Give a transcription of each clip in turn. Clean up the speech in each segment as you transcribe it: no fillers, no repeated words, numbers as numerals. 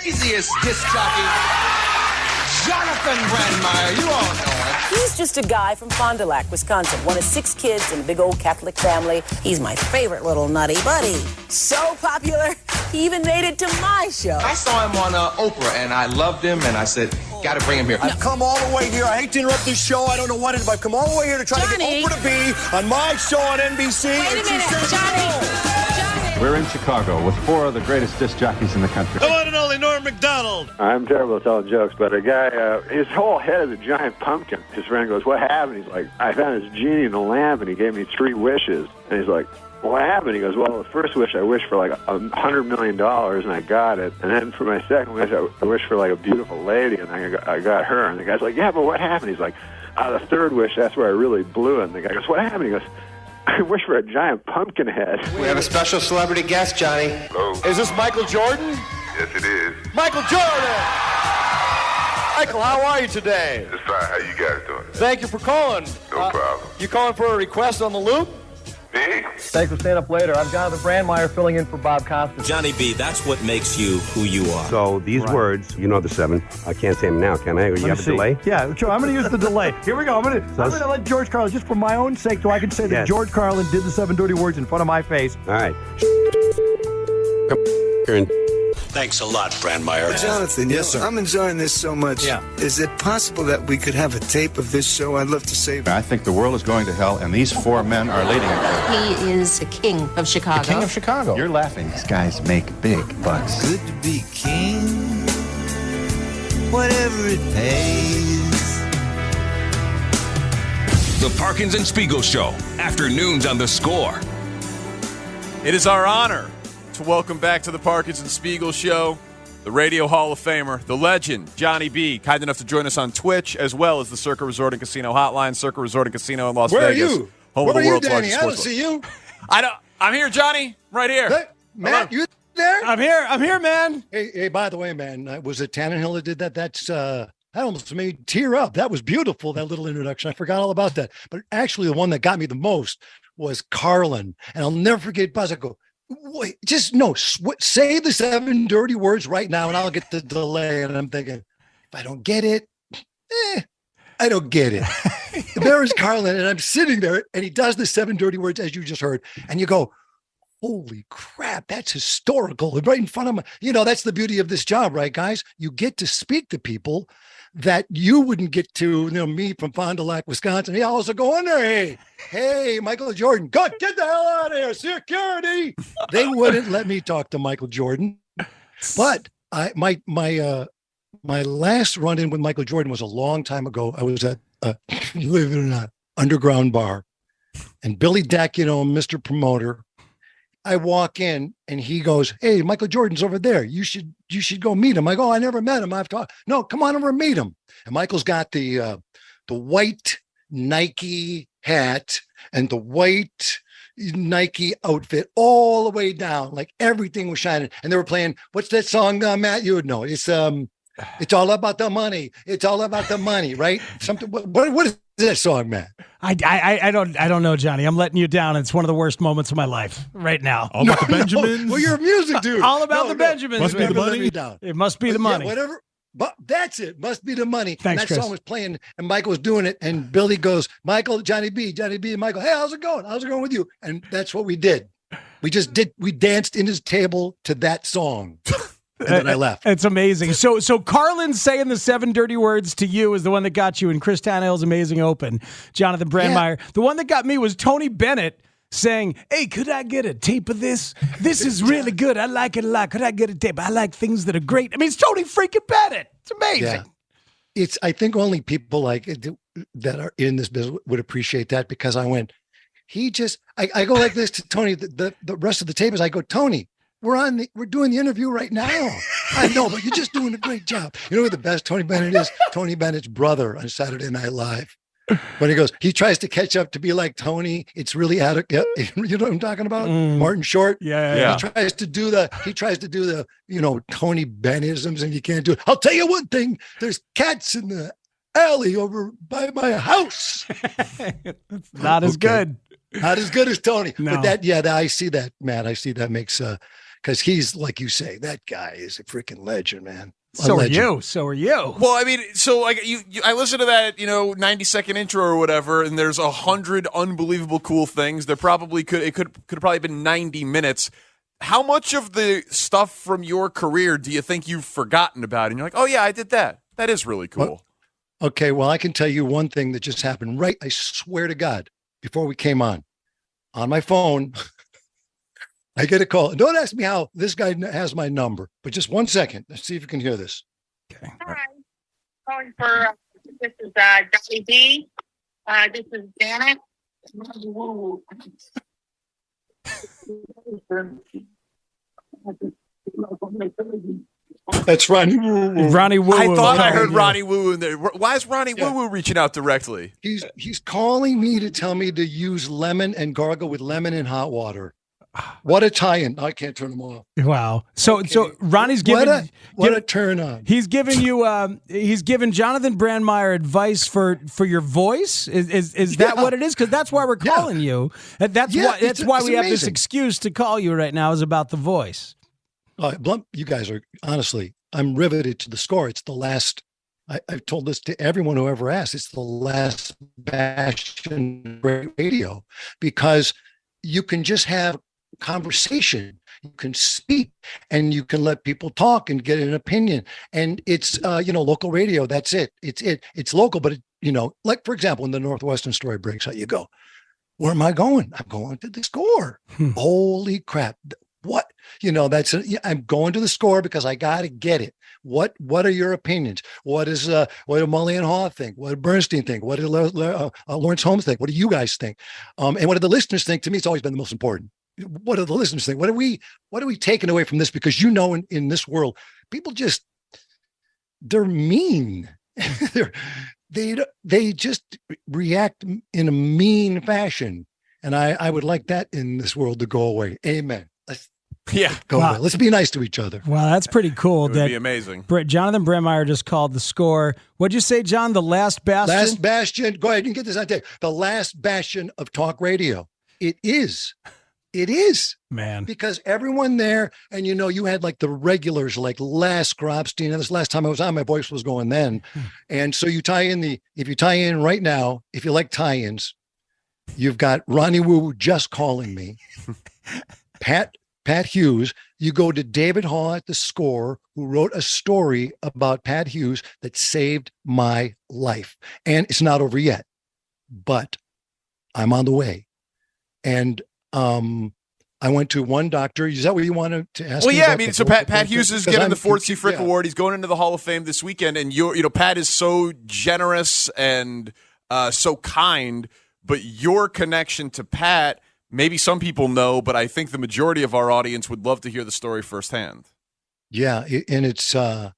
craziest disc jockey, Jonathan Brandmeier. You all know him. He's just a guy from Fond du Lac, Wisconsin. One of 6 kids in a big old Catholic family. He's my favorite little nutty buddy. So popular, he even made it to my show. I saw him on Oprah, and I loved him, and I said, gotta bring him here. I've come all the way here. I hate to interrupt this show. I don't know what it is, but I've come all the way here to try to get Oprah to be on my show on NBC. Wait a minute, Johnny. We're in Chicago with 4 of the greatest disc jockeys in the country. The one and only Norm Macdonald. I'm terrible at telling jokes, but a guy, his whole head is a giant pumpkin. His friend goes, what happened? He's like, I found this genie in a lamp, and he gave me 3 wishes. And he's like, what happened? He goes, well, the first wish I wished for like $100 million, and I got it. And then for my second wish, I wished for like a beautiful lady, and I got her. And the guy's like, yeah, but what happened? He's like, the third wish, that's where I really blew it. And the guy goes, what happened? He goes, I wish for a giant pumpkin head. We have a special celebrity guest, Johnny. Hello. Is this Michael Jordan? Yes, it is. Michael Jordan! Michael, how are you today? Just fine. How you guys doing? Thank you for calling. No problem. You calling for a request on the loop? Me? Thanks for staying up later. I'm Jonathan Brandmeier filling in for Bob Costas. Johnny B, that's what makes you who you are. So these words, you know the 7. I can't say them now, can I? Or you have a delay? Yeah, sure. I'm going to use the delay. Here we go. I'm going to let George Carlin, just for my own sake, so I can say that George Carlin did the 7 dirty words in front of my face. All right. Thanks a lot, Brandmeier. Jonathan, yes, sir. I'm enjoying this so much. Yeah. Is it possible that we could have a tape of this show? I'd love to save it. I think the world is going to hell, and these 4 men are leading it. He is the king of Chicago. King of Chicago. You're laughing. These guys make big bucks. Good to be king, whatever it pays. The Parkins and Spiegel Show, afternoons on The Score. It is our honor to welcome back to the Parkins and Spiegel Show the Radio Hall of Famer, the legend, Johnny B, kind enough to join us on Twitch, as well as the Circa Resort and Casino Hotline, Circa Resort and Casino in Las Vegas. Where are you? Home Where of the are world's you, Danny? largest I don't sportsbook. see you. I'm here, Johnny, right here. Hey, Matt, you there? I'm here, man. Hey, by the way, man, was it Tannehill that did that? That almost made me tear up. That was beautiful, that little introduction. I forgot all about that. But actually, the one that got me the most was Carlin. And I'll never forget Buzz. I go, wait, just no, say the 7 dirty words right now, and I'll get the delay. And I'm thinking, if I don't get it, I don't get it. There is Carlin, and I'm sitting there, and he does the 7 dirty words, as you just heard. And you go, holy crap, that's historical. And right in front of me, that's the beauty of this job, right, guys? You get to speak to people that you wouldn't get to, me from Fond du Lac, Wisconsin. He also go in there, hey, Michael Jordan, good, get the hell out of here, security. They wouldn't let me talk to Michael Jordan. But my last run-in with Michael Jordan was a long time ago. I was at, believe it or not, underground bar. And Billy Deck, Mr. Promoter, I walk in and he goes, hey, Michael Jordan's over there. You should go meet him. I go, I never met him. I've talked. No, come on over and meet him. And Michael's got the white Nike hat and the white Nike outfit all the way down. Like everything was shining. And they were playing, what's that song, Matt? You would know. It's all about the money. It's all about the money, right? Something. What is that song, Matt? I don't know, Johnny. I'm letting you down. It's one of the worst moments of my life right now. All about the Benjamins. No. Well, you're a music dude. All about the Benjamins. Must be the money. It must be the money. Yeah, whatever. But that's it. Must be the money. Thanks, and that Chris. song was playing, and Michael was doing it, and Billy goes, Michael, Johnny B, and Michael, hey, how's it going? How's it going with you? And that's what we did. We danced in his table to that song. And then I left. It's amazing. So Carlin saying the 7 dirty words to you is the one that got you in Chris Tannehill's amazing open. Jonathan Brandmeier. Yeah. The one that got me was Tony Bennett saying, hey, could I get a tape of this? This is really good. I like it a lot. Could I get a tape? I like things that are great. I mean, it's Tony freaking Bennett. It's amazing. Yeah. I think only people like that are in this business would appreciate that, because I went, I go like this to Tony, the rest of the tape is, I go, Tony, we're doing the interview right now. I know, but you're just doing a great job. You know what the best Tony Bennett is? Tony Bennett's brother on Saturday Night Live. When he tries to catch up to be like Tony, it's really adequate. You know what I'm talking about? Martin Short. Yeah. He tries to do the Tony Bennettisms, and you can't do it. I'll tell you one thing. There's cats in the alley over by my house. It's not as good. Not as good as Tony. No. But I see that, Matt. I see that makes because he's, like you say, that guy is a freaking legend, man. So are you. So are you. Well, I mean, so like I listened to that, 90-second intro or whatever, and there's 100 unbelievable cool things. There probably could have probably been 90 minutes. How much of the stuff from your career do you think you've forgotten about? And you're like, oh yeah, I did that. That is really cool. Okay, well, I can tell you one thing that just happened. Right, I swear to God, before we came on my phone. I get a call. Don't ask me how this guy has my number, but just 1 second. Let's see if you can hear this. Okay. Hi. Calling for, this is Johnny B. This is Janet. That's Ronnie Woo Woo. Ronnie Woo Woo. I thought I heard Ronnie Woo Woo in there. Why is Ronnie Woo Woo reaching out directly? He's calling me to tell me to use lemon and gargle with lemon and hot water. What a tie-in! I can't turn them off. Wow. So Ronnie's giving what a turn on. He's giving you he's giving Jonathan Brandmeier advice for your voice. Is that what it is? Because that's why we're calling you. That's why we have this excuse to call you right now is about the voice. You guys are honestly, I'm riveted to the score. It's the last. I've told this to everyone who ever asked. It's the last bastion of great radio because you can just have conversation, you can speak, and you can let people talk and get an opinion. And it's local radio. That's it. It's local, but like for example, when the Northwestern story breaks out, you go, where am I going? I'm going to the score. Holy crap! What I'm going to the score because I got to get it. What are your opinions? What do Mully and Haw think? What did Bernstein think? What did Lawrence Holmes think? What do you guys think? And what do the listeners think? To me, it's always been the most important. What do the listeners think? What are we taking away from this? Because in this world, people they're mean. they just react in a mean fashion. And I would like that in this world to go away. Amen. Let's go away. Let's be nice to each other. Wow, that's pretty cool. It would be amazing. Jonathan Brandmeier just called the score. What'd you say, John? The last bastion? Last bastion. Go ahead. You can get this on tape. The last bastion of talk radio. It is. Man. Because everyone there, and you had like the regulars like Les Grobstein. And this last time I was on, my voice was going then. And so if you tie in right now, if you like tie-ins, you've got Ronnie Woo just calling me. Pat Hughes, you go to David Haw at the Score, who wrote a story about Pat Hughes that saved my life. And it's not over yet, but I'm on the way. And I went to one doctor. Is that what you wanted to ask? Well, yeah, I mean, so Pat Hughes is getting the Ford C. Frick Award. He's going into the Hall of Fame this weekend, and Pat is so generous and so kind. But your connection to Pat, maybe some people know, but I think the majority of our audience would love to hear the story firsthand. Yeah, and it's I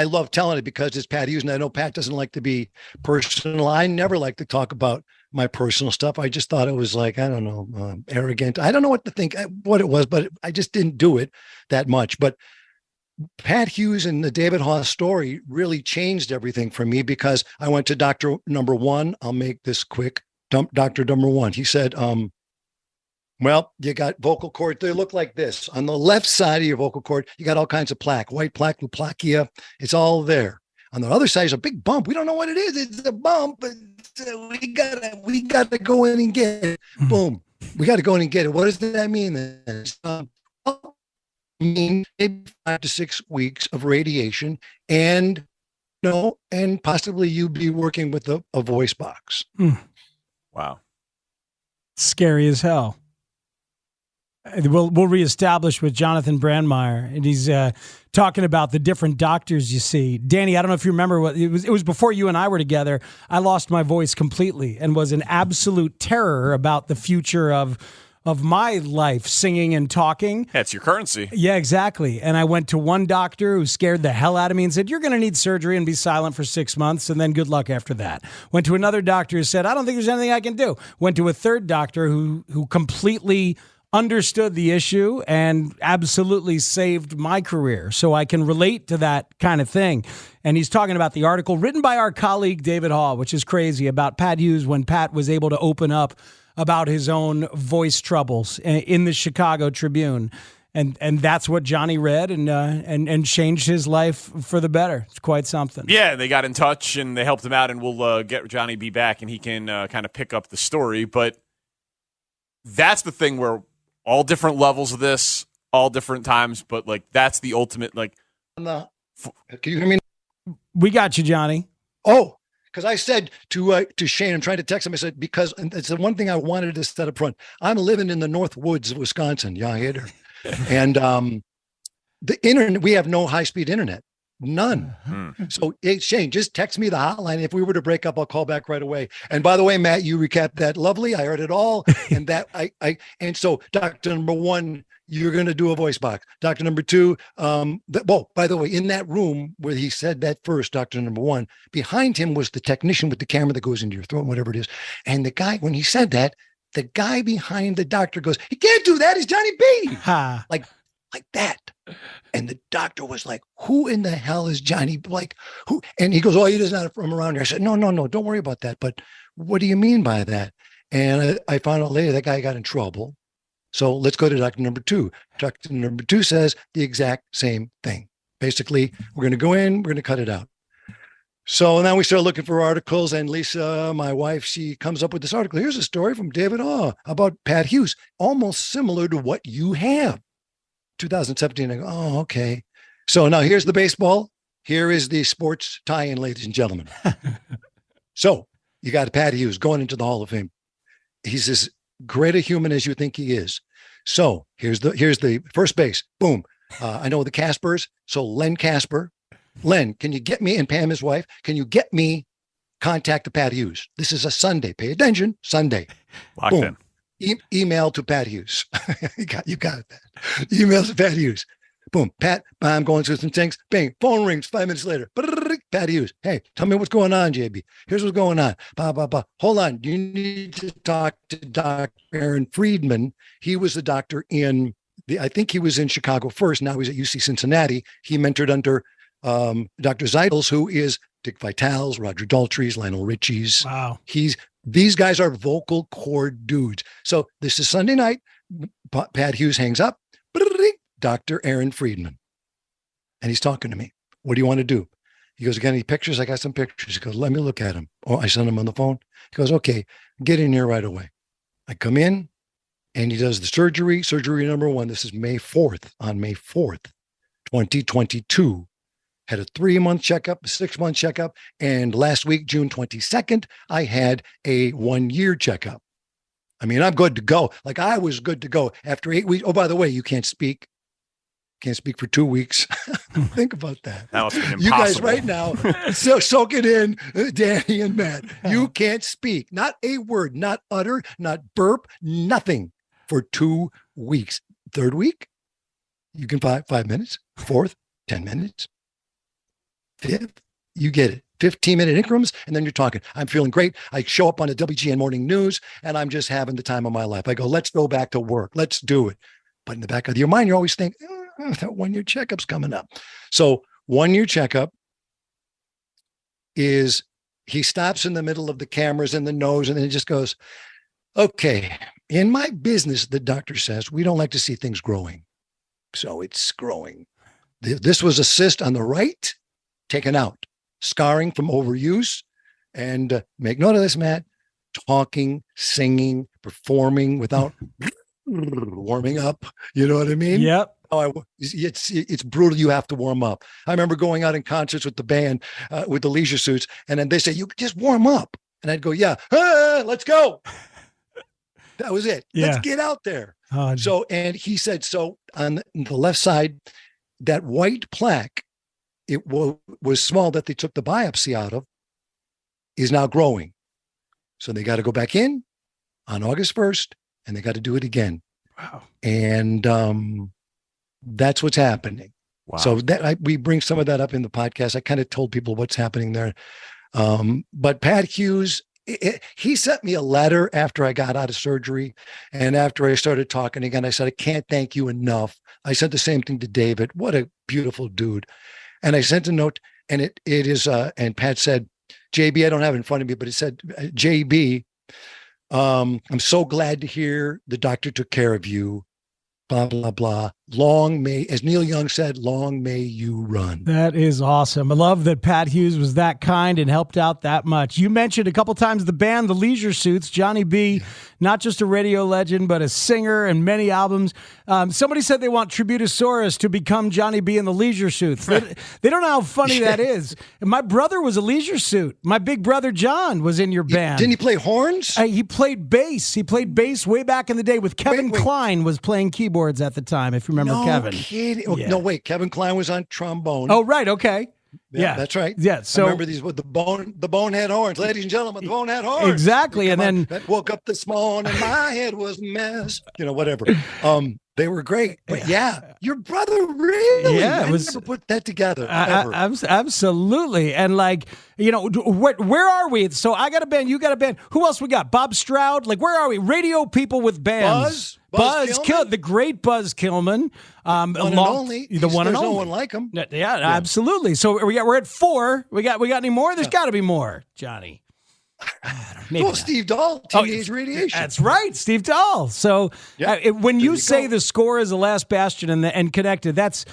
love telling it because it's Pat Hughes, and I know Pat doesn't like to be personal. I never like to talk about my personal stuff. I just thought it was like, I don't know, arrogant. I don't know what to think, what it was, but I just didn't do it that much. But Pat Hughes and the David Haw story really changed everything for me because I went to doctor number one. I'll make this quick. Doctor number one. He said, well, you got vocal cord. They look like this. On the left side of your vocal cord, you got all kinds of plaque, white plaque, luplachia. It's all there. On the other side is a big bump. We don't know what it is. It's a bump, but we gotta go in and get it. Boom. We got to go in and get it. What does that mean? Maybe 5 to 6 weeks of radiation, and possibly you be working with a voice box. Wow, scary as hell. We'll reestablish with Jonathan Brandmeier, and he's talking about the different doctors you see. Danny, I don't know if you remember what it was before you and I were together. I lost my voice completely and was in absolute terror about the future of my life, singing and talking. That's your currency. Yeah, exactly. And I went to one doctor who scared the hell out of me and said, you're going to need surgery and be silent for 6 months, and then good luck after that. Went to another doctor who said, I don't think there's anything I can do. Went to a third doctor who completely understood the issue and absolutely saved my career. So I can relate to that kind of thing. And he's talking about the article written by our colleague David Haw, which is crazy, about Pat Hughes when Pat was able to open up about his own voice troubles in the Chicago Tribune. And that's what Johnny read and changed his life for the better. It's quite something. Yeah, they got in touch and they helped him out, and we'll get Johnny B back and he can kind of pick up the story. But that's the thing where all different levels of this, all different times, but like that's the ultimate. Like, can you hear me? We got you, Johnny. Oh, because I said to Shane, I'm trying to text him. I said, because and it's the one thing I wanted to set up front. I'm living in the North Woods of Wisconsin. Yeah, I hear. And the internet, we have no high-speed internet, none. So, hey, Shane, just text me the hotline. If we were to break up, I'll call back right away. And by the way, Matt, you recapped that lovely. I heard it all. And that and so Dr. Number one, you're going to do a voice box. Dr. Number two, by the way, in that room where he said that first, Dr. Number one, behind him was the technician with the camera that goes into your throat, whatever it is. And the guy, when he said that, the guy behind the doctor goes, he can't do that. He's Johnny B. Like that. And the doctor was like, who in the hell is Johnny? Like who? And he goes, oh, he doesn't from around here. I said, no, don't worry about that. But what do you mean by that? And I found out later that guy got in trouble. So let's go to Dr. Number two. Dr. Number two says the exact same thing. Basically, we're going to go in, we're going to cut it out. So now we start looking for articles, and Lisa, my wife, she comes up with this article. Here's a story from David about Pat Hughes, almost similar to what you have. 2017. I go, oh, okay. So now here's the baseball. Here is the sports tie-in, ladies and gentlemen. So you got Pat Hughes going into the Hall of Fame. He's as great a human as you think he is. So here's the first base. Boom. I know the Caspers. So Len Casper. Len, can you get me, and Pam, his wife, can you get me contact to Pat Hughes? This is a Sunday. Pay attention. Sunday. Locked Boom. in. Email to Pat Hughes. you got it. Email to Pat Hughes. Boom. Pat, I'm going through some things. Bang. Phone rings 5 minutes later. Pat Hughes. Hey, tell me what's going on, JB. Here's what's going on. Hold on. You need to talk to Dr. Aaron Friedman. He was the doctor I think he was in Chicago first. Now he's at UC Cincinnati. He mentored under Dr. Zeitels, who is Dick Vitale's, Roger Daltrey's, Lionel Richie's. Wow. These guys are vocal cord dudes. So this is Sunday night. Pat Hughes hangs up. Dr. Aaron Friedman. And he's talking to me. What do you want to do? He goes, got any pictures? I got some pictures. He goes, let me look at them. Oh, I sent him on the phone. He goes, okay, get in here right away. I come in and he does the surgery number one. This is May 4th, 2022. Had a 3-month checkup, a 6-month checkup. And last week, June 22nd, I had a 1-year checkup. I mean, I'm good to go. Like I was good to go after 8 weeks. Oh, by the way, you can't speak. Can't speak for 2 weeks. Think about that. That must be impossible. You guys right now, so soak it in, Danny and Matt. You can't speak. Not a word, not utter, not burp, nothing for 2 weeks. Third week, you can 5 minutes. Fourth, 10 minutes. Fifth, you get it. 15-minute increments, and then you're talking. I'm feeling great. I show up on the WGN Morning News, and I'm just having the time of my life. I go, let's go back to work. Let's do it. But in the back of your mind, you always think, that 1-year checkup's coming up. So 1-year checkup is he stops in the middle of the cameras and the nose, and then he just goes, okay, in my business, the doctor says, we don't like to see things growing. So it's growing. This was a cyst on the right, taken out. Scarring from overuse. And make note of this, Matt, talking, singing, performing without warming up. You know what I mean? Yep. It's brutal. You have to warm up. I remember going out in concerts with the band, with the leisure suits, and then they say, you just warm up. And I'd go, yeah, let's go. That was it. Yeah. Let's get out there. So, and he said, so on the left side, that white plaque, it was small that they took the biopsy out of, is now growing. So they got to go back in on August 1st, and they got to do it again. Wow. And that's what's happening. Wow. So we bring some of that up in the podcast. I kind of told people what's happening there. But Pat Hughes, he sent me a letter after I got out of surgery. And after I started talking again, I said, I can't thank you enough. I said the same thing to David. What a beautiful dude. And I sent a note, and it is, and Pat said, JB, I don't have it in front of me, but it said, JB, I'm so glad to hear the doctor took care of you, blah, blah, blah. long may, as Neil Young said, long may you run. That is awesome. I love that Pat Hughes was that kind and helped out that much. You mentioned a couple times the band, the Leisure Suits. Johnny B, not just a radio legend, but a singer and many albums. Somebody said they want Tributosaurus to become Johnny B and the Leisure Suits. They don't know how funny that is. My brother was a Leisure Suit. My big brother John was in your band. Didn't he play horns? He played bass. He played bass way back in the day with Kevin Kline was playing keyboards at the time, if you remember Kevin. Kidding. Yeah. No, wait. Kevin Kline was on trombone. Oh, right. Okay. Yeah, that's right. Yeah. So I remember these with the bonehead horns, ladies and gentlemen, the bonehead horns. Exactly. And then that woke up this morning, my head was a mess. Whatever. They were great. But yeah, your brother really. Yeah, I never put that together. Ever. Absolutely. And where are we? So I got a band, you got a band. Who else we got? Bob Stroud. Where are we? Radio people with bands. Buzz Kilman, the great Buzz Kilman. One and only. The one and only. No one like him. Yeah, absolutely. So we're at 4. We got any more? There's got to be more, Johnny. Steve Dahl, Teenage Radiation. That's right, Steve Dahl. So when you say the score is the last bastion and connected, that's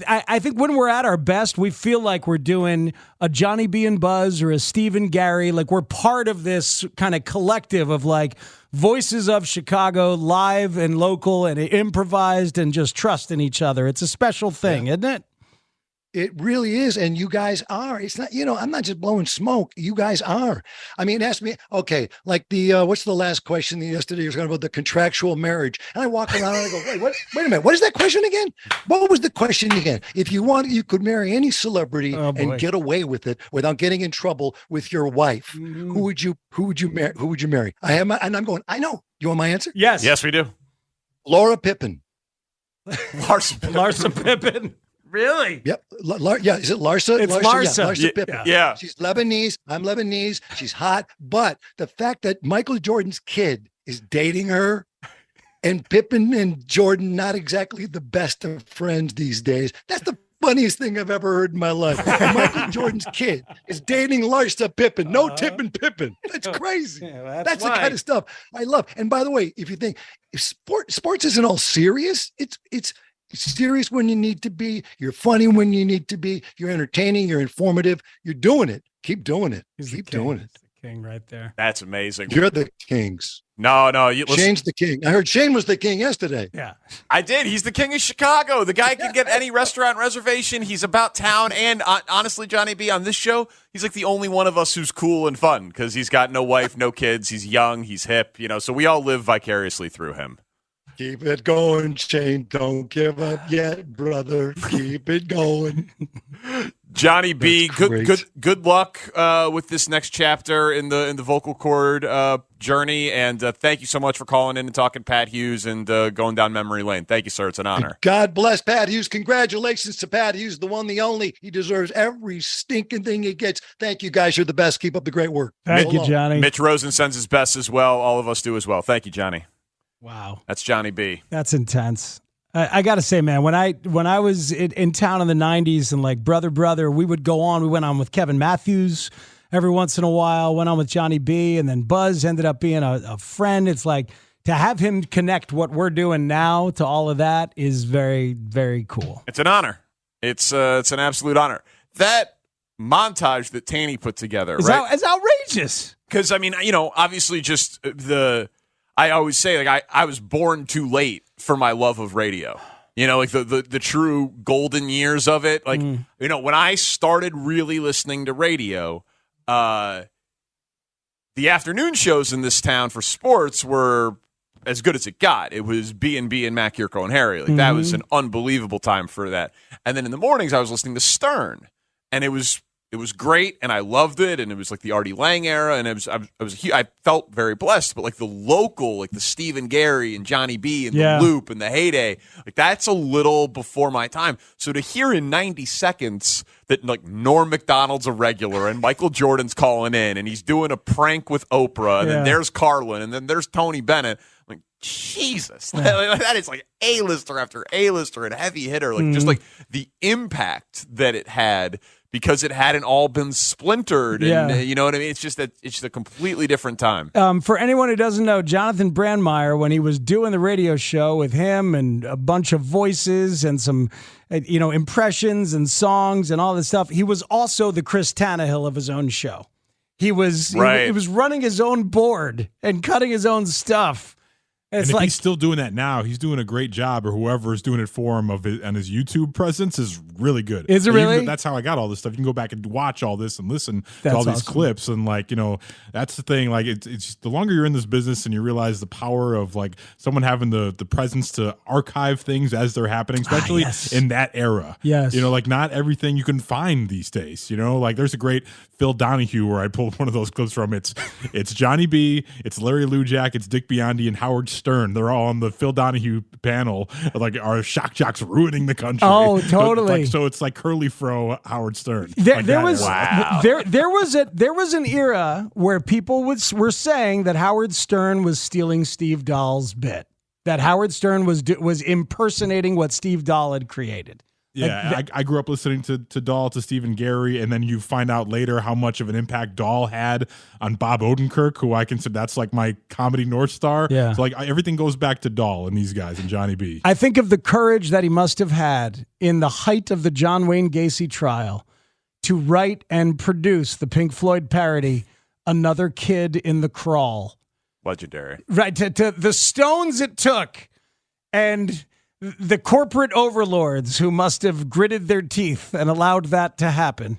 I think when we're at our best, we feel like we're doing a Johnny B and Buzz or a Steve and Gary. We're part of this kind of collective of voices of Chicago, live and local and improvised and just trust in each other. It's a special thing, isn't it? It really is. And you guys are. It's not, I'm not just blowing smoke. You guys are. I mean, ask me, okay, what's the last question yesterday? You were talking about the contractual marriage. And I walk around and I go, wait a minute. What is that question again? What was the question again? If you want, you could marry any celebrity and get away with it without getting in trouble with your wife. Mm-hmm. Who would you marry? Who would you marry? And I'm going, I know. You want my answer? Yes. Yes, we do. Laura Pippen. Larsa Pippen. Really? Yep. Yeah. Is it Larsa? It's Larsa. Yeah, Larsa Pippen. Yeah. She's Lebanese. I'm Lebanese. She's hot. But the fact that Michael Jordan's kid is dating her and Pippen and Jordan, not exactly the best of friends these days. That's the funniest thing I've ever heard in my life. Michael Jordan's kid is dating Larsa Pippen. No Tippin Pippen. That's crazy. Yeah, that's the kind of stuff I love. And by the way, if you think if sports isn't all serious, it's serious when you need to be. You're funny when you need to be. You're entertaining. You're informative. You're doing it. Keep doing it. Keep doing it. He's the king right there. That's amazing. You're the kings. No. Shane's the king. I heard Shane was the king yesterday. Yeah. I did. He's the king of Chicago. The guy can get any restaurant reservation. He's about town. And honestly, Johnny B, on this show, he's the only one of us who's cool and fun because he's got no wife, no kids. He's young. He's hip. So we all live vicariously through him. Keep it going, Shane. Don't give up yet, brother. Keep it going. Johnny B, good luck with this next chapter in the vocal cord journey, and thank you so much for calling in and talking Pat Hughes and going down memory lane. Thank you, sir. It's an honor. God bless Pat Hughes. Congratulations to Pat Hughes, the one, the only. He deserves every stinking thing he gets. Thank you, guys. You're the best. Keep up the great work. Thank you, Johnny. Mitch Rosen sends his best as well. All of us do as well. Thank you, Johnny. Wow. That's Johnny B. That's intense. I got to say, man, when I was in town in the 90s and Brother, we would go on. We went on with Kevin Matthews every once in a while, went on with Johnny B, and then Buzz ended up being a friend. It's to have him connect what we're doing now to all of that is very, very cool. It's an honor. It's an absolute honor. That montage that Taney put together, right? It's outrageous. Because, obviously just I always say, I was born too late for my love of radio. The true golden years of it. When I started really listening to radio, the afternoon shows in this town for sports were as good as it got. It was B&B and Mac, Yurko, and Harry. That was an unbelievable time for that. And then in the mornings, I was listening to Stern, and it was great, and I loved it, and it was the Artie Lang era, and I felt very blessed. But the local, the Steve and Gary and Johnny B and the Loop and the heyday, that's a little before my time. So to hear in 90 seconds that Norm Macdonald's a regular and Michael Jordan's calling in and he's doing a prank with Oprah, and then there's Carlin, and then there's Tony Bennett. Jesus, that is A-lister after A-lister and heavy hitter. Just the impact that it had because it hadn't all been splintered. Yeah. And you know what I mean? It's just that it's a completely different time. For anyone who doesn't know, Jonathan Brandmeier, when he was doing the radio show with him and a bunch of voices and some, impressions and songs and all this stuff, he was also the Chris Tannehill of his own show. He was running his own board and cutting his own stuff. And if he's still doing that now, he's doing a great job, or whoever is doing it for him and his YouTube presence is really good. Is it really? That's how I got all this stuff. You can go back and watch all this and listen to all these clips. And that's the thing. Like it's the longer you're in this business and you realize the power of like someone having the presence to archive things as they're happening, especially in that era. Yes. Like not everything you can find these days. Like there's a great Phil Donahue where I pulled one of those clips from. It's Johnny B, it's Larry Lujak, it's Dick Biondi, and Howard Stern. They're all on the Phil Donahue panel. Like, are shock jocks ruining the country? Oh, totally. So it's like curly fro Howard Stern. There was an era where people were saying that Howard Stern was stealing Steve Dahl's bit. That Howard Stern was impersonating what Steve Dahl had created. Yeah, I grew up listening to Dahl, to Stephen Gary, and then you find out later how much of an impact Dahl had on Bob Odenkirk, who I consider that's like my comedy North Star. Yeah. So like everything goes back to Dahl and these guys and Johnny B. I think of the courage that he must have had in the height of the John Wayne Gacy trial to write and produce the Pink Floyd parody, Another Kid in the Crawl. Legendary. Right, to the stones it took, and the corporate overlords who must have gritted their teeth and allowed that to happen.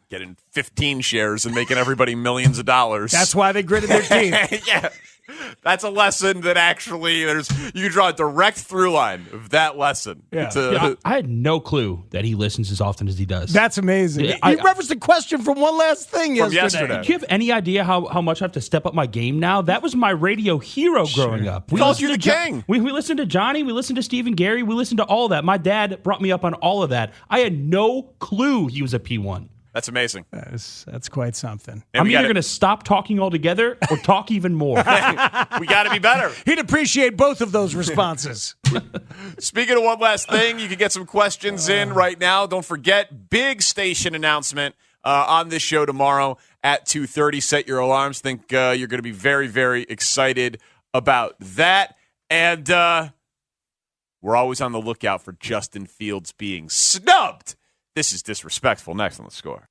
Getting 15 shares and making everybody millions of dollars. That's why they gritted their teeth. Yeah. That's a lesson that actually you can draw a direct through line of that lesson. Yeah. I had no clue that he listens as often as he does. That's amazing. He referenced a question from One Last Thing yesterday. Do you have any idea how much I have to step up my game now? That was my radio hero growing up. We called you the king. We listened to Johnny. We listened to Stephen Gary. We listened to all that. My dad brought me up on all of that. I had no clue he was a P1. That's amazing. That's quite something. And I'm either going to stop talking altogether or talk even more. We got to be better. He'd appreciate both of those responses. Speaking of One Last Thing, you can get some questions in right now. Don't forget, big station announcement on this show tomorrow at 2:30. Set your alarms. Think you're going to be very, very excited about that. And we're always on the lookout for Justin Fields being snubbed. This is disrespectful. Next on The Score.